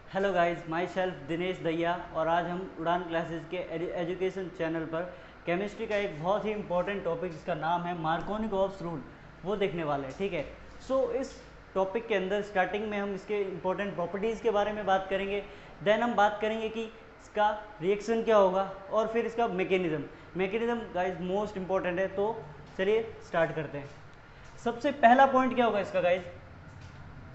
Hello guys, my self Dinesh दैया और आज हम उड़ान क्लासेस के एजुकेशन चैनल पर केमिस्ट्री का एक बहुत ही इंपॉर्टेंट टॉपिक जिसका नाम है मार्कोनिकॉव्स रूल वो देखने वाले हैं। ठीक है, सो इस टॉपिक के अंदर स्टार्टिंग में हम इसके इंपॉर्टेंट प्रॉपर्टीज़ के बारे में बात करेंगे। देन हम बात करेंगे कि इसका रिएक्शन क्या होगा और फिर इसका मैकेनिज्म गाइस मोस्ट इंपॉर्टेंट है। तो चलिए स्टार्ट करते हैं। सबसे पहला पॉइंट क्या होगा इसका गाइस?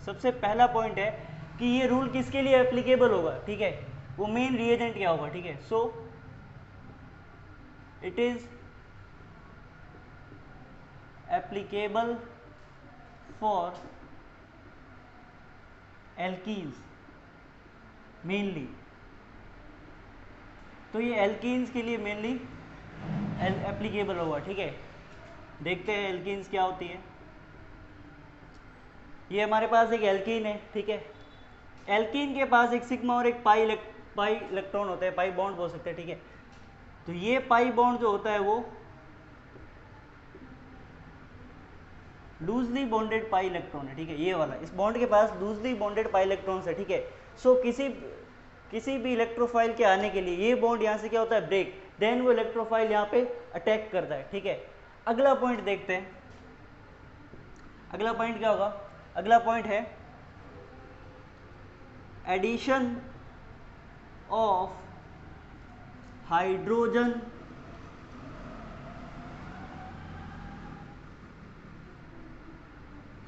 सबसे पहला पॉइंट है कि ये रूल किसके लिए एप्लीकेबल होगा। ठीक है, वो मेन रिएजेंट क्या होगा। ठीक है, so it is applicable for alkenes mainly. तो ये एल्कीन्स के लिए मेनली एप्लीकेबल होगा। ठीक है, देखते हैं एल्कीन्स क्या होती है। ये हमारे पास एक एल्कीन है। ठीक है, एल्कीन के पास एक सिग्मा और एक पाई इलेक्ट्रॉन होता है, पाई बॉन्ड बोल सकते हैं। ठीक है, तो ये पाई बॉन्ड जो होता है वो लूजली बॉन्डेड पाई इलेक्ट्रॉन है। ठीक है, ये वाला इस बॉन्ड के पास लूजली बॉन्डेड पाई इलेक्ट्रॉन्स है। ठीक है, सो किसी भी इलेक्ट्रोफाइल के आने के लिए ये बॉन्ड यहाँ से क्या होता है, ब्रेक, देन वो इलेक्ट्रोफाइल यहाँ पे अटैक करता है। ठीक है, अगला पॉइंट देखते हैं। अगला पॉइंट क्या होगा? अगला पॉइंट है addition of hydrogen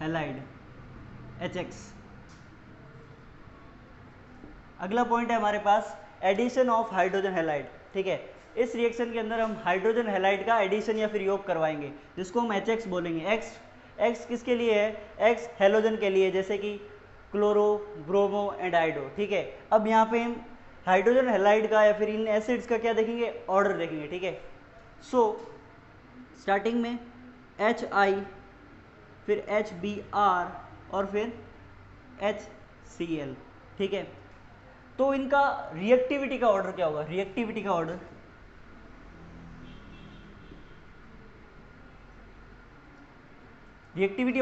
halide HX। अगला पॉइंट है हमारे पास एडिशन ऑफ हाइड्रोजन हैलाइड। ठीक है, इस रिएक्शन के अंदर हम हाइड्रोजन हैलाइड का एडिशन या फिर योग करवाएंगे जिसको हम HX बोलेंगे। X किसके लिए है? X हेलोजन के लिए, जैसे कि क्लोरो, ब्रोमो एंड आइडो। ठीक है, अब यहाँ पे हम हाइड्रोजन हैलाइड का या फिर इन एसिड्स का क्या देखेंगे, ऑर्डर देखेंगे। ठीक है, सो स्टार्टिंग में HI, फिर HBr और फिर HCl। ठीक है, तो इनका रिएक्टिविटी का ऑर्डर क्या होगा? रिएक्टिविटी का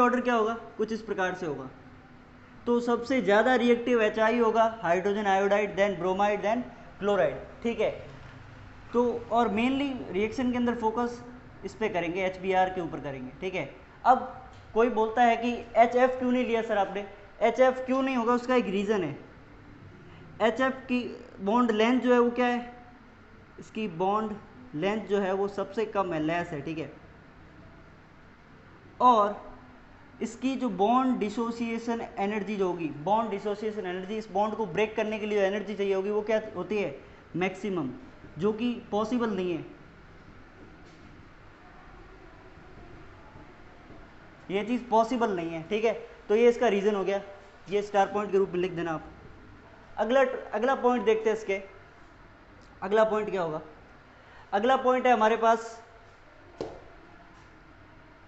ऑर्डर क्या होगा? कुछ इस प्रकार से होगा। तो सबसे ज़्यादा रिएक्टिव HI होगा, hydrogen iodide, then bromide, then chloride. ठीक है, तो और मेनली रिएक्शन के अंदर फोकस इस पे करेंगे, HBr के ऊपर करेंगे। ठीक है, अब कोई बोलता है कि HF क्यों नहीं लिया सर आपने? HF क्यों नहीं होगा, उसका एक रीज़न है। HF की बॉन्ड लेंथ जो है वो क्या है, इसकी बॉन्ड लेंथ जो है वो सबसे कम है, लेस है। ठीक है, और इसकी जो बॉन्ड डिसोसिएशन एनर्जी जो होगी, बॉन्ड डिसोसिएशन एनर्जी, इस बॉन्ड को ब्रेक करने के लिए जो एनर्जी चाहिए होगी वो क्या होती है? मैक्सिमम, जो कि पॉसिबल नहीं है। ये चीज़ पॉसिबल नहीं है। ठीक है, तो ये इसका रीज़न हो गया, ये स्टार पॉइंट के रूप में लिख देना आप। अगला पॉइंट देखते हैं इसके। अगला पॉइंट क्या होगा? अगला पॉइंट है हमारे पास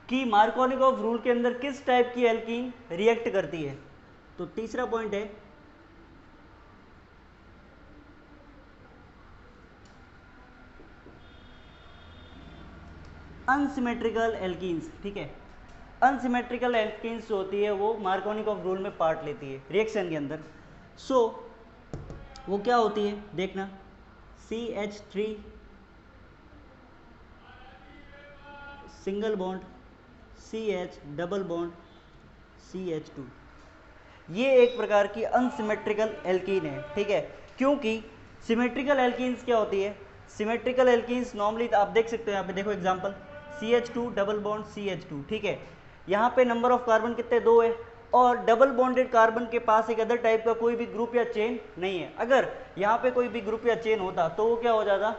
कि मार्कोनिकॉफ रूल के अंदर किस टाइप की एल्कीन रिएक्ट करती है। तो तीसरा पॉइंट है अनसिमेट्रिकल एल्कीन्स। ठीक है, अनसिमेट्रिकल एल्कीन्स जो होती है वो मार्कोनिकॉफ रूल में पार्ट लेती है रिएक्शन के अंदर। सो वो क्या होती है देखना, CH3 single bond, CH double bond, CH2। ये एक प्रकार की अनसिमेट्रिकल एल्कीन है। ठीक है, क्योंकि सिमेट्रिकल एल्कीन्स क्या होती है? सिमेट्रिकल एल्कीन्स नॉर्मली आप देख सकते हो, यहाँ पे देखो example, CH2 double bond CH2। ठीक है, यहाँ पे नंबर ऑफ कार्बन कितने? 2 है, और डबल बॉन्डेड कार्बन के पास एक अदर टाइप का कोई भी ग्रुप या चेन नहीं है। अगर यहाँ पे कोई भी ग्रुप या चेन होता तो वो क्या हो जाता?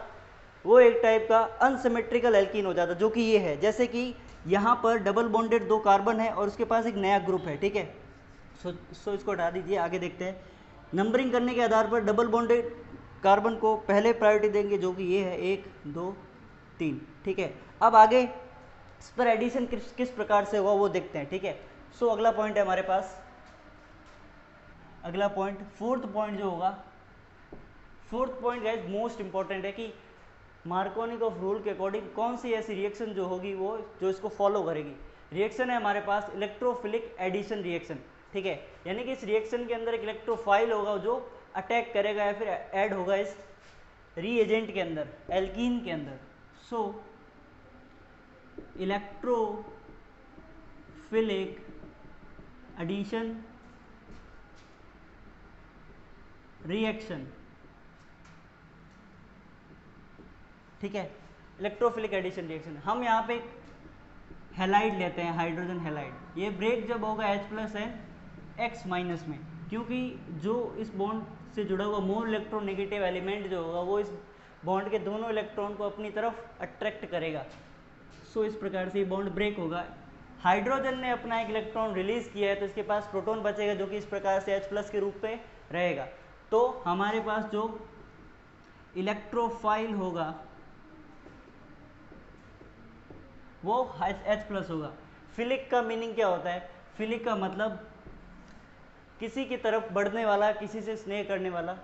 वो एक टाइप का अनसिमेट्रिकल एल्कीन हो जाता, जो कि ये है। जैसे कि यहाँ पर डबल बॉन्डेड 2 कार्बन है और उसके पास एक नया ग्रुप है। ठीक है, सो इसको हटा दीजिए, आगे देखते हैं। नंबरिंग करने के आधार पर डबल बॉन्डेड कार्बन को पहले प्रायोरिटी देंगे, जो कि ये है 1 2 3। ठीक है, अब आगे इस पर एडिशन किस प्रकार से होगा वो देखते हैं। ठीक है, सो अगला पॉइंट है हमारे पास, अगला पॉइंट फोर्थ पॉइंट जो होगा, fourth point guys most important है कि मार्कोनिकॉफ रूल के अकॉर्डिंग कौन सी ऐसी रिएक्शन जो होगी वो जो इसको फॉलो करेगी। रिएक्शन है हमारे पास इलेक्ट्रोफिलिक एडिशन रिएक्शन। ठीक है, यानी कि इस रिएक्शन के अंदर एक इलेक्ट्रोफाइल होगा जो अटैक करेगा या फिर ऐड होगा इस रीएजेंट के अंदर, एल्कीन के अंदर। सो इलेक्ट्रोफिलिक एडिशन रिएक्शन, ठीक है, इलेक्ट्रोफिलिक एडिशन रिएक्शन। हम यहाँ पे हैलाइड लेते हैं, हाइड्रोजन हैलाइड। ये ब्रेक जब होगा H+N X- में, क्योंकि जो इस बॉन्ड से जुड़ा हुआ मोर इलेक्ट्रोनेगेटिव एलिमेंट जो होगा वो इस बॉन्ड के दोनों इलेक्ट्रॉन को अपनी तरफ अट्रैक्ट करेगा। सो इस प्रकार से ये बॉन्ड ब्रेक होगा। हाइड्रोजन ने अपना एक इलेक्ट्रॉन रिलीज किया है तो इसके पास प्रोटॉन बचेगा जो कि इस प्रकार से H+ के रूप में रहेगा। तो हमारे पास जो इलेक्ट्रोफाइल होगा वो H+ होगा। फिलिक का मीनिंग क्या होता है? फिलिक का मतलब किसी की तरफ बढ़ने वाला, किसी से स्नेह करने वाला,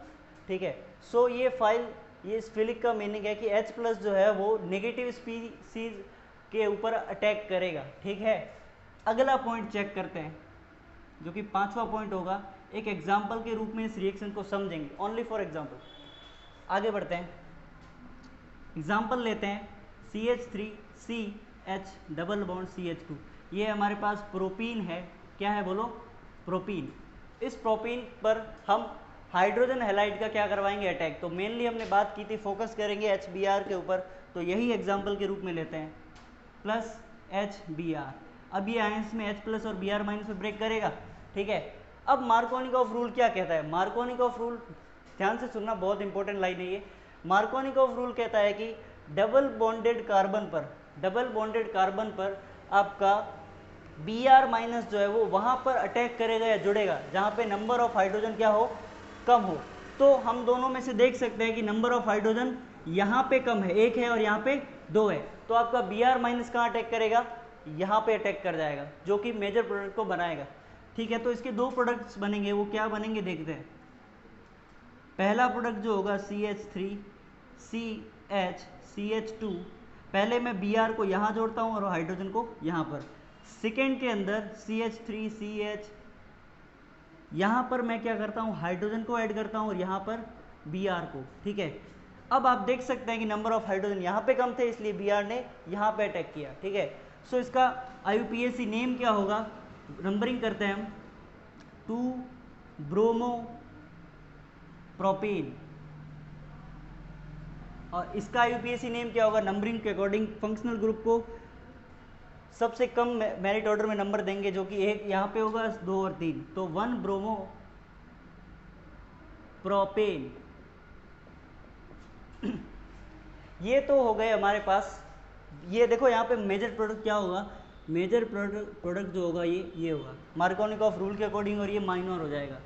ठीक है। सो ये फाइल, ये इस फिलिक का मीनिंग है कि H+ जो है वो नेगेटिव स्पीसीज के ऊपर अटैक करेगा, ठीक है। अगला पॉइंट चेक करते हैं जो कि 5वां पॉइंट होगा। एक एग्जाम्पल के रूप में इस रिएक्शन को समझेंगे, ओनली फॉर एग्जाम्पल। आगे बढ़ते हैं, एग्जाम्पल लेते हैं CH3CH डबल बॉन्ड CH2। ये हमारे पास प्रोपीन है। क्या है बोलो? प्रोपीन। इस प्रोपीन पर हम हाइड्रोजन हैलाइड का क्या करवाएंगे? अटैक। तो मेनली हमने बात की थी, फोकस करेंगे HBr के ऊपर, तो यही एग्जाम्पल के रूप में लेते हैं, प्लस HBr। अब ये आयंस में H+ और Br- में ब्रेक करेगा, ठीक है। अब मार्कोनिकॉफ रूल क्या कहता है? मार्कोनिकॉफ रूल, ध्यान से सुनना, बहुत इंपॉर्टेंट लाइन है ये। मार्कोनिकॉफ रूल कहता है कि डबल बॉन्डेड कार्बन पर आपका Br- जो है वो वहां पर अटैक करेगा या जुड़ेगा जहां पे नंबर ऑफ हाइड्रोजन क्या हो? कम हो। तो हम दोनों में से देख सकते हैं कि नंबर ऑफ हाइड्रोजन यहाँ पे कम है, 1 है और यहाँ पे 2 है। तो आपका Br- कहाँ अटैक करेगा? यहाँ पे अटैक कर जाएगा, जो कि मेजर प्रोडक्ट को बनाएगा, ठीक है। तो इसके 2 प्रोडक्ट्स बनेंगे, वो क्या बनेंगे देखते हैं। पहला प्रोडक्ट जो होगा CH3CH CH2, पहले मैं Br को यहाँ जोड़ता हूँ और हाइड्रोजन को यहाँ पर। सेकेंड के अंदर CH3CH, यहाँ पर मैं क्या करता हूँ? हाइड्रोजन को ऐड करता हूँ और यहाँ पर Br को, ठीक है। अब आप देख सकते हैं कि नंबर ऑफ हाइड्रोजन यहाँ पे कम थे, इसलिए Br ने यहाँ पे अटैक किया, ठीक है। सो इसका IUPAC नेम क्या होगा? नंबरिंग करते हैं हम, 2 ब्रोमो प्रोपेन। और इसका IUPAC नेम क्या होगा? नंबरिंग के अकॉर्डिंग फंक्शनल ग्रुप को सबसे कम मेरिट ऑर्डर में नंबर देंगे, जो कि एक यहाँ पे होगा, 2 और 3, तो 1 ब्रोमो प्रोपेन। ये तो हो गए हमारे पास। ये देखो यहाँ पे मेजर प्रोडक्ट क्या होगा? मेजर प्रोडक्ट जो होगा ये होगा मार्कोनिकॉफ रूल के अकॉर्डिंग, और ये माइनर हो जाएगा।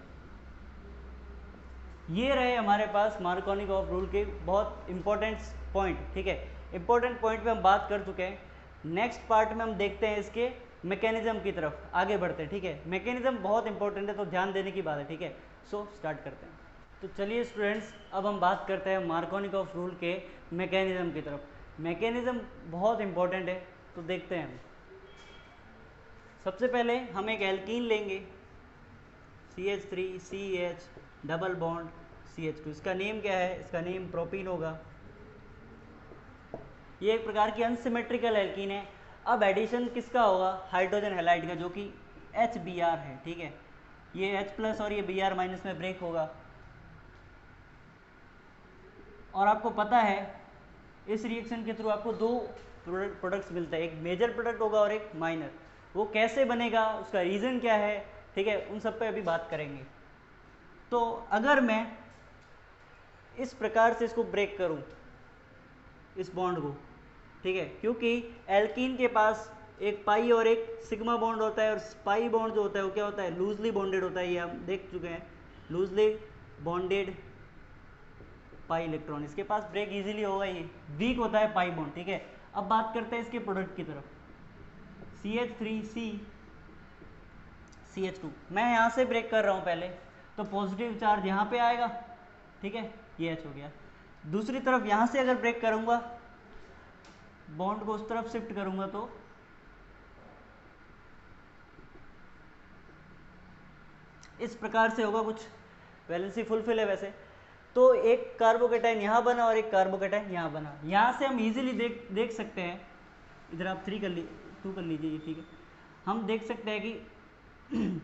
ये रहे हमारे पास मार्कोनिकॉफ रूल के बहुत इंपॉर्टेंट पॉइंट, ठीक है। इंपॉर्टेंट पॉइंट पे हम बात कर चुके हैं। नेक्स्ट पार्ट में हम देखते हैं इसके मैकेनिज्म की तरफ, आगे बढ़ते हैं, ठीक है। मैकेनिज्म बहुत इंपॉर्टेंट है, तो ध्यान देने की बात है, ठीक है। सो स्टार्ट करते हैं। तो चलिए स्टूडेंट्स, अब हम बात करते हैं मार्कोनिकॉफ रूल के मैकेनिज्म की तरफ। मैकेनिज्म बहुत इंपॉर्टेंट है, तो देखते हैं हम। सबसे पहले हम एक एल्कीन लेंगे, CH3CH डबल बॉन्ड CH2। इसका नेम क्या है? इसका नेम प्रोपीन होगा। ये एक प्रकार की अनसिमेट्रिकल एल्कीन है। अब एडिशन किसका होगा? हाइड्रोजन हैलाइड का, जो कि HBr है, ठीक है। ये H+ और ये Br- में ब्रेक होगा। और आपको पता है इस रिएक्शन के थ्रू आपको 2 प्रोडक्ट्स मिलते हैं, एक मेजर प्रोडक्ट होगा और एक माइनर। वो कैसे बनेगा, उसका रीज़न क्या है, ठीक है, उन सब पे अभी बात करेंगे। तो अगर मैं इस प्रकार से इसको ब्रेक करूं, इस बॉन्ड को, ठीक है, क्योंकि एल्कीन के पास एक पाई और एक सिग्मा बॉन्ड होता है, और पाई बॉन्ड जो होता है वो क्या होता है? लूजली बॉन्डेड होता है। ये हम देख चुके हैं, लूजली बॉन्डेड पाई इलेक्ट्रॉन, इसके पास ब्रेक इजीली होगा, ये वीक होता है पाई बॉन्ड, ठीक है। अब बात करते हैं इसके प्रोडक्ट की तरफ, CH3CH2। मैं यहाँ से ब्रेक कर रहा हूँ पहले, तो पॉजिटिव चार्ज यहाँ पे आएगा, ठीक है, ये H हो गया। दूसरी तरफ यहाँ से अगर ब्रेक करूँगा, बॉन्ड को उस तरफ शिफ्ट करूँगा, तो इस प्रकार से होगा कुछ। वैलेंसी फुलफिल है वैसे। तो एक कार्बोकेटाइन यहाँ बना और एक कार्बोकेटाइन यहाँ बना। यहाँ से हम इजीली देख सकते हैं, इधर आप 3 कर 2 कर लीजिए, ठीक है। हम देख सकते हैं कि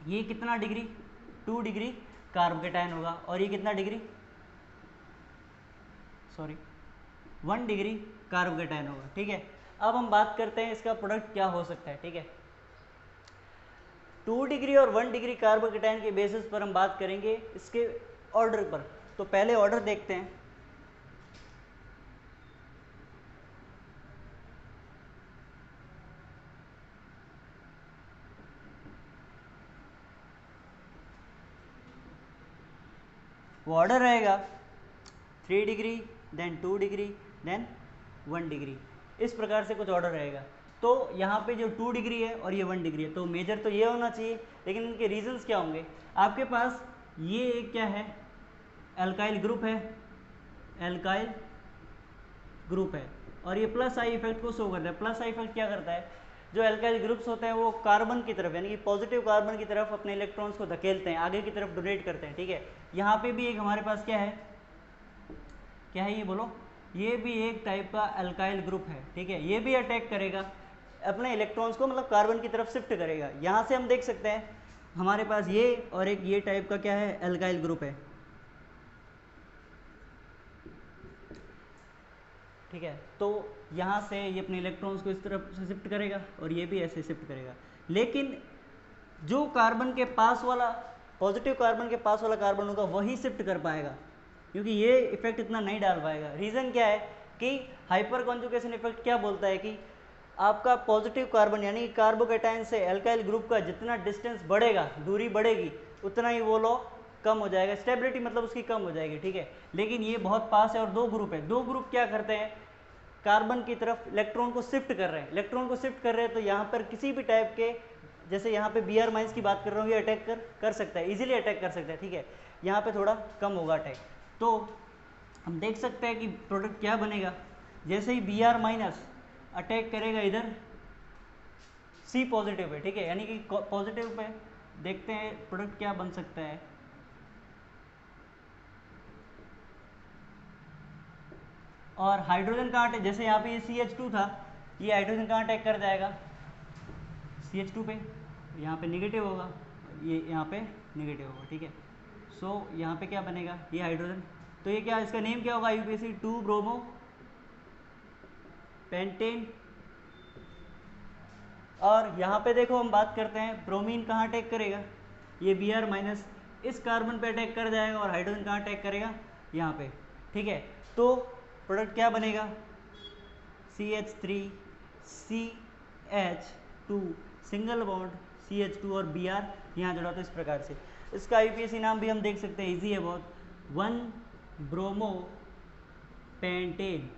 ये कितना डिग्री, 2 डिग्री कार्बोकेटाइन होगा, और ये कितना डिग्री, 1 डिग्री कार्बोकेटाइन होगा, ठीक है। अब हम बात करते हैं इसका प्रोडक्ट क्या हो सकता है, ठीक है। 2 डिग्री और 1 डिग्री कार्बोकेटाइन के बेसिस पर हम बात करेंगे इसके ऑर्डर पर। तो पहले ऑर्डर देखते हैं। वो ऑर्डर रहेगा 3 degree, then 2 degree, then 1 degree, इस प्रकार से कुछ ऑर्डर रहेगा। तो यहाँ पे जो 2 डिग्री है और ये 1 डिग्री है, तो मेजर तो ये होना चाहिए, लेकिन इनके रीजंस क्या होंगे। आपके पास ये एक क्या है, एल्काइल ग्रुप है, एल्काइल ग्रुप है, और ये प्लस आई इफेक्ट को शो करता है। प्लस आई इफेक्ट क्या करता है, जो एल्काइल ग्रुप्स होते हैं वो कार्बन की तरफ, यानी कि पॉजिटिव कार्बन की तरफ अपने इलेक्ट्रॉन्स को धकेलते हैं, आगे की तरफ डोनेट करते हैं, ठीक है। यहाँ पे भी एक हमारे पास क्या है, क्या है ये बोलो, ये भी एक टाइप का एल्काइल ग्रुप है, ठीक है। ये भी अटैक करेगा अपने इलेक्ट्रॉन्स को, मतलब कार्बन की तरफ शिफ्ट करेगा। यहाँ से हम देख सकते हैं हमारे पास ये और एक ये टाइप का क्या है, एल्काइल ग्रुप है, ठीक है। तो यहाँ से ये अपने इलेक्ट्रॉन्स को इस तरफ से शिफ्ट करेगा और ये भी ऐसे शिफ्ट करेगा, लेकिन जो कार्बन के पास वाला, पॉजिटिव कार्बन के पास वाला कार्बन होगा वही शिफ्ट कर पाएगा, क्योंकि ये इफेक्ट इतना नहीं डाल पाएगा। रीज़न क्या है कि हाइपर कॉन्जुगेशन इफेक्ट क्या बोलता है कि आपका पॉजिटिव कार्बन यानी कार्बोकेटाइन से एल्काइल ग्रुप का जितना डिस्टेंस बढ़ेगा, दूरी बढ़ेगी, उतना ही वो लॉ कम हो जाएगा, स्टेबिलिटी मतलब उसकी कम हो जाएगी, ठीक है। लेकिन ये बहुत पास है और 2 ग्रुप है, 2 ग्रुप क्या करते हैं, कार्बन की तरफ इलेक्ट्रॉन को शिफ्ट कर रहे हैं, इलेक्ट्रॉन को शिफ्ट कर रहे हैं। तो यहाँ पर किसी भी टाइप के, जैसे यहाँ पे Br माइनस की बात कर रहा हूँ, ये अटैक कर सकता है, इजीली अटैक कर सकता है, ठीक है। यहाँ पे थोड़ा कम होगा अटैक। तो हम देख सकते हैं कि प्रोडक्ट क्या बनेगा, जैसे ही Br माइनस अटैक करेगा इधर C पॉजिटिव पे, ठीक है, यानी कि पॉजिटिव पे देखते हैं प्रोडक्ट क्या बन सकता है। और हाइड्रोजन कहाँ अटैक, जैसे यहाँ पे ये CH2 था, ये हाइड्रोजन कहाँ अटैक कर जाएगा, CH2 पे, यहाँ पे नेगेटिव होगा, ये यहाँ पे नेगेटिव होगा, ठीक है। सो यहाँ पे क्या बनेगा, ये हाइड्रोजन, तो ये क्या, इसका नेम क्या होगा, IUPAC 2 ब्रोमो पेंटेन। और यहाँ पे देखो हम बात करते हैं ब्रोमीन कहाँ अटैक करेगा, ये Br माइनस इस कार्बन पे अटैक कर जाएगा, और हाइड्रोजन कहाँ अटैक करेगा, यहाँ पे, ठीक है। तो प्रोडक्ट क्या बनेगा, CH3 CH2 single bond CH2 और Br यहाँ जुड़ा, तो इस प्रकार से इसका IUPAC नाम भी हम देख सकते हैं, इजी है बहुत, 1 ब्रोमो पेंटेन,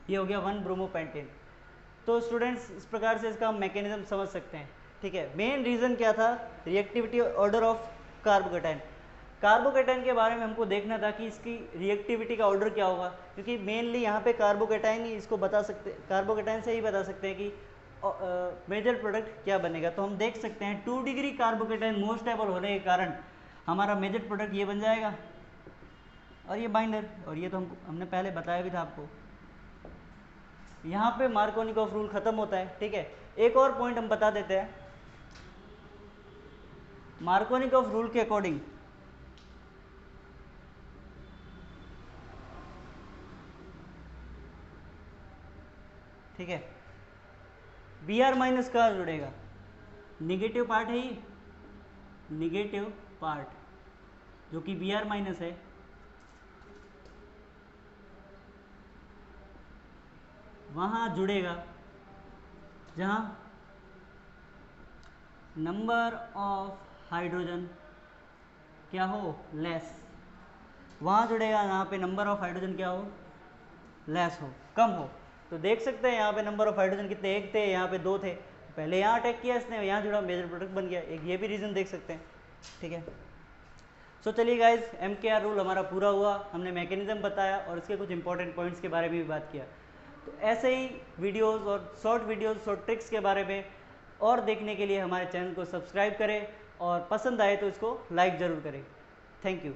ये हो गया 1 ब्रोमो पेंटेन। तो स्टूडेंट्स इस प्रकार से इसका मैकेनिज्म समझ सकते हैं, ठीक है। मेन रीज़न क्या था, reactivity order of carbocation. Carbocation के बारे में हमको देखना था कि इसकी रिएक्टिविटी का ऑर्डर क्या होगा, क्योंकि मेनली यहाँ पे कार्बोकेटाइन ही इसको बता सकते, कार्बोकेटाइन से ही बता सकते हैं कि मेजर प्रोडक्ट क्या बनेगा। तो हम देख सकते हैं 2 डिग्री कार्बोकेटाइन मोस्ट स्टेबल होने के कारण हमारा मेजर प्रोडक्ट ये बन जाएगा, और ये बाइंडर, और ये तो हमने पहले बताया भी था आपको। यहाँ पे मार्कोनिकॉफ रूल खत्म होता है, ठीक है। एक और पॉइंट हम बता देते हैं, मार्कोनिकॉफ रूल के अकॉर्डिंग ठीक है, Br माइनस कहाँ जुड़ेगा, निगेटिव पार्ट है ये, निगेटिव पार्ट जो कि Br माइनस है, वहाँ जुड़ेगा जहाँ नंबर ऑफ हाइड्रोजन क्या हो, लेस, वहाँ जुड़ेगा जहाँ पे नंबर ऑफ हाइड्रोजन क्या हो, लेस हो, कम हो। तो देख सकते हैं यहाँ पे नंबर ऑफ हाइड्रोजन कितने, 1 थे, यहाँ पे 2 थे, पहले यहाँ अटैक किया इसने, यहाँ जुड़ा, मेजर प्रोडक्ट बन गया, एक ये भी रीज़न देख सकते हैं, ठीक है। सो चलिए गाइज, MKR रूल हमारा पूरा हुआ, हमने मैकेनिज्म बताया और इसके कुछ इंपॉर्टेंट पॉइंट्स के बारे में भी बात किया। तो ऐसे ही वीडियोज़ और शॉर्ट वीडियोज़, शॉर्ट ट्रिक्स के बारे में और देखने के लिए हमारे चैनल को सब्सक्राइब करें और पसंद आए तो इसको लाइक ज़रूर करें। Thank you.